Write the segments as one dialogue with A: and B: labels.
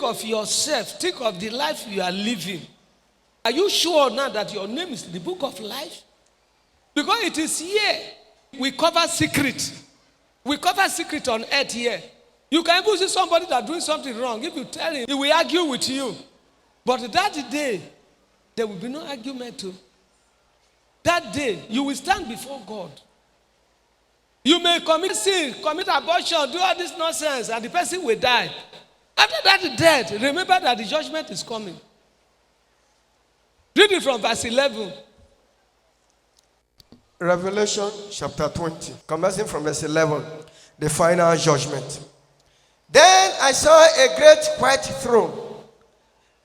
A: of yourself. Think of the life you are living. Are you sure now that your name is in the book of life? Because it is here. We cover secret. We cover secret on earth here. You can even see somebody that doing something wrong. If you tell him, he will argue with you. But that day, there will be no argument too. That day, you will stand before God. You may commit sin, commit abortion, do all this nonsense, and the person will die. After that death, remember that the judgment is coming. Read it from verse 11.
B: Revelation chapter 20, commencing from verse 11, the final judgment. Then I saw a great white throne,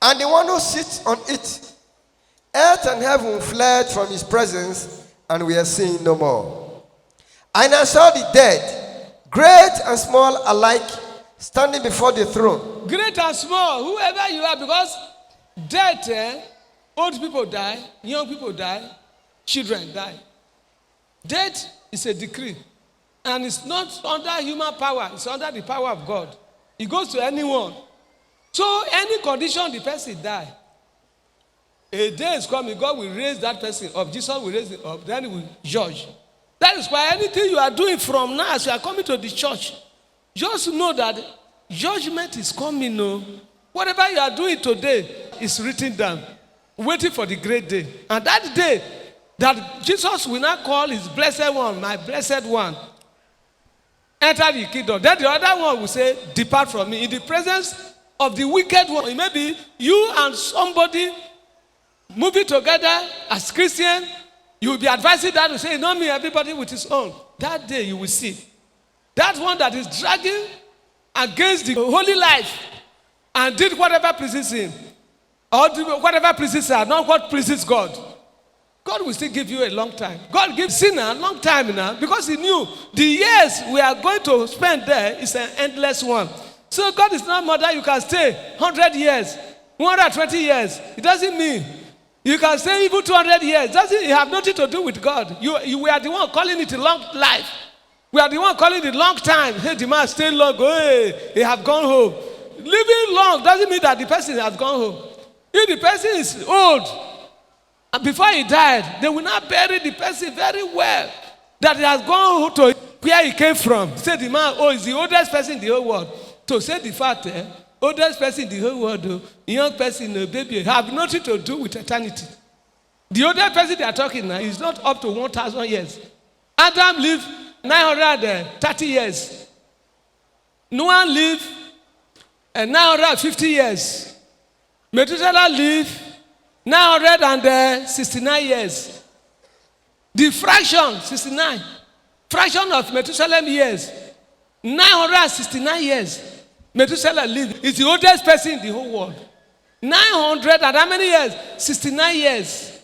B: and the one who sits on it. Earth and heaven fled from his presence, and we are seen no more. And I saw the dead, great and small alike, standing before the throne.
A: Great and small, whoever you are, because death, old people die, young people die, children die. Death is a decree. And it's not under human power, it's under the power of God. It goes to anyone. So any condition the person die, a day is coming, God will raise that person up. Jesus will raise it up, then he will judge. That is why anything you are doing from now as you are coming to the church, just know that judgment is coming. No? Whatever you are doing today is written down, waiting for the great day. And that day, that Jesus will not call his blessed one, my blessed one, enter the kingdom. Then the other one will say, depart from me. In the presence of the wicked one, it may be you and somebody moving together as Christian, you will be advising that to say, not me, everybody with his own. That day you will see. That one that is dragging against the holy life and did whatever pleases him, or whatever pleases her, not what pleases God. God will still give you a long time. God gives sinner a long time now because he knew the years we are going to spend there is an endless one. So God is not more that you can stay 100 years, 120 years. It doesn't mean you can stay even 200 years. It have nothing to do with God. We are the one calling it a long life. We are the one calling it long time. Hey, the man stay long. Hey, he have gone home. Living long doesn't mean that the person has gone home. If the person is old, and before he died, they will not bury the person very well. That he has gone to where he came from. Say the man, he's the oldest person in the whole world. To say the fact, oldest person in the whole world, young person, baby, have nothing to do with eternity. The oldest person they are talking now is not up to 1,000 years. Adam lived 930 years. Noah lived 950 years. Methuselah lived 969 years. The fraction, 69. Fraction of Methuselah years, 969 years. Methuselah lived. Is the oldest person in the whole world. 900 and how many years? 69 years.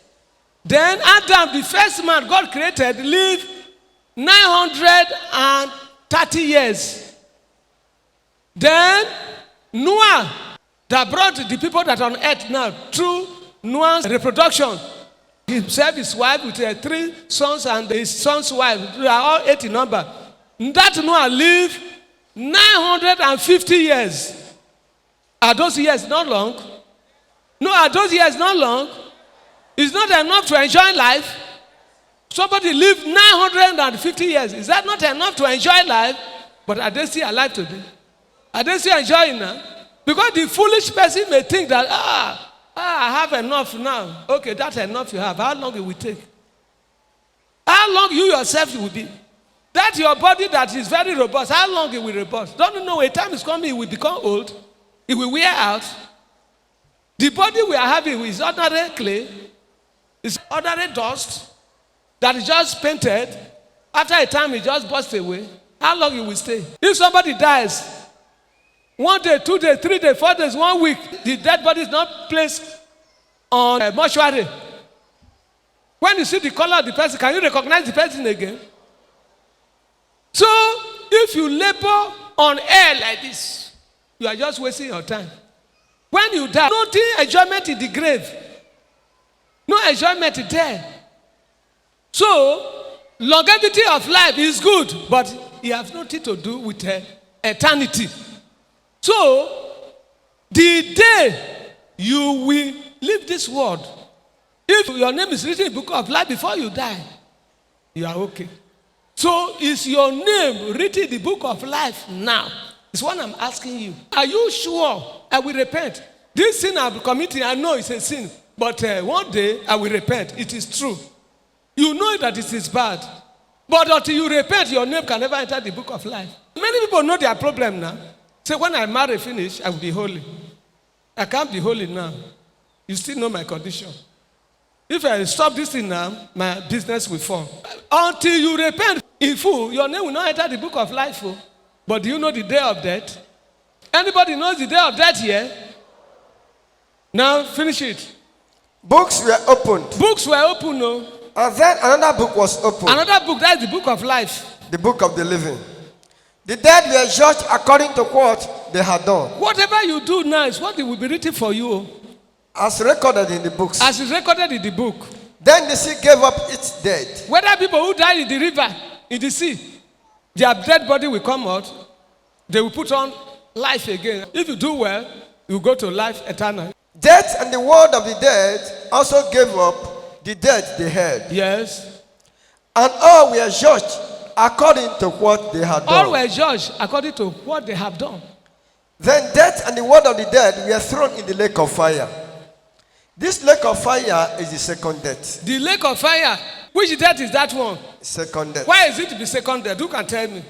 A: Then Adam, the first man God created, lived 930 years. Then Noah, that brought the people that are on earth now through Noah's reproduction. Himself, his wife, with 3 sons and his son's wife. They are all 8 in number. That Noah lived 950 years. Are those years not long? No, are those years not long? It's not enough to enjoy life. Somebody lived 950 years. Is that not enough to enjoy life? But are they still alive today? Are they still enjoying now? Because the foolish person may think that, I have enough now. Okay, that's enough you have. How long it will take? How long you yourself will be? That your body that is very robust, how long it will robust? Don't you know a time is coming, it will become old. It will wear out. The body we are having is ordinary clay. It's ordinary dust that is just painted. After a time, it just busts away. How long it will stay? If somebody dies, 1 day, 2 days, 3 days, 4 days, 1 week, the dead body is not placed on a mortuary. When you see the color of the person, can you recognize the person again? So, if you labor on air like this, you are just wasting your time. When you die, no enjoyment in the grave. No enjoyment there. So, longevity of life is good, but it has nothing to do with eternity. So, The day you will leave this world, if your name is written in the book of life before you die, you are okay. So is your name written in the book of life now? It's what I'm asking you. Are you sure I will repent? This sin I'm committing, I know it's a sin. But one day I will repent. It is true. You know that it is bad. But until you repent, your name can never enter the book of life. Many people know their problem now. Say, when I marry finish, I will be holy. I can't be holy now. You still know my condition. If I stop this thing now, my business will fall. Until you repent in full, your name will not enter the book of life. Oh. But do you know the day of death? Anybody knows the day of death here? Now finish it.
B: Books were opened.
A: Books were opened, no?
B: And then another book was opened.
A: Another book, that's the book of life.
B: The book of the living. The dead were judged according to what they had done.
A: Whatever you do now is what it will be written for you.
B: As recorded in the books.
A: As is recorded in the book.
B: Then the sea gave up its dead.
A: Whether people who died in the river, in the sea, their dead body will come out, they will put on life again. If you do well, you go to life eternal.
B: Death and the world of the dead also gave up the dead they had.
A: Yes.
B: And all were judged according to what they had done.
A: All were judged according to what they have done.
B: Then death and the world of the dead were thrown in the lake of fire. This lake of fire is the second death.
A: The lake of fire, which death is that one?
B: Second death.
A: Why is it to be second death? Who can tell me?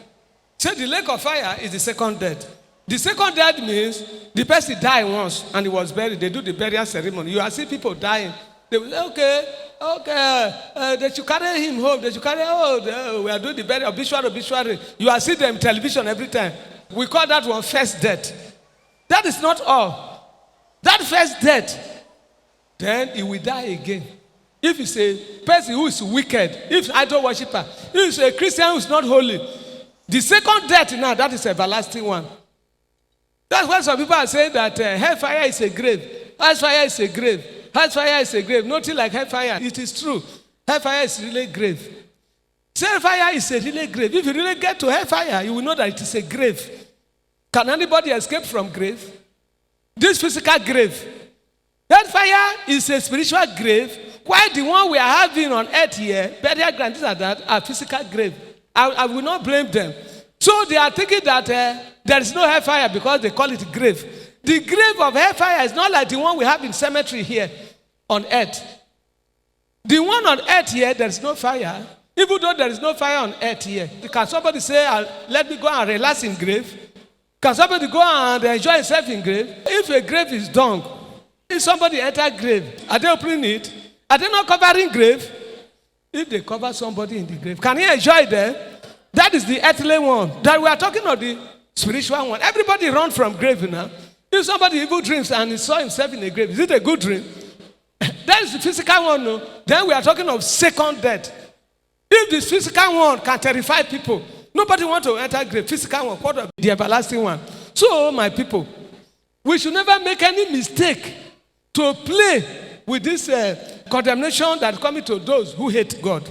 A: Say the lake of fire is the second death. The second death means the person died once and he was buried. They do the burial ceremony. You are seeing people dying. They will say, okay, they should carry him home. They should carry, we are doing the burial, obituary. You are seeing them on television every time. We call that one first death. That is not all. That first death, then he will die again. If it's a person who is wicked, if it's idol worshiper, if it's a Christian who is not holy, the second death now, that is everlasting one. That's why some people are saying that hellfire is a grave. Hellfire is a grave. Hellfire is a grave. Nothing like hellfire. It is true. Hellfire is really grave. Hellfire is a really grave. If you really get to hellfire, you will know that it is a grave. Can anybody escape from grave? This physical grave. Hellfire is a spiritual grave, while the one we are having on earth here, burial ground, these are that, are physical grave. I will not blame them. So they are thinking that there is no hellfire because they call it grave. The grave of hellfire is not like the one we have in cemetery here on earth. The one on earth here, there is no fire. Even though there is no fire on earth here, can somebody say, let me go and relax in grave? Can somebody go and enjoy himself in grave? If a grave is dung, if somebody enter grave, are they opening it? Are they not covering grave? If they cover somebody in the grave, can he enjoy them? That is the earthly one. That we are talking of the spiritual one. Everybody run from grave now. If somebody evil dreams and he saw himself in a grave, is it a good dream? That is the physical one, no? Then we are talking of second death. If this physical one can terrify people, nobody wants to enter grave. Physical one, what of the everlasting one? So, my people, we should never make any mistake to play with this condemnation that is coming to those who hate God.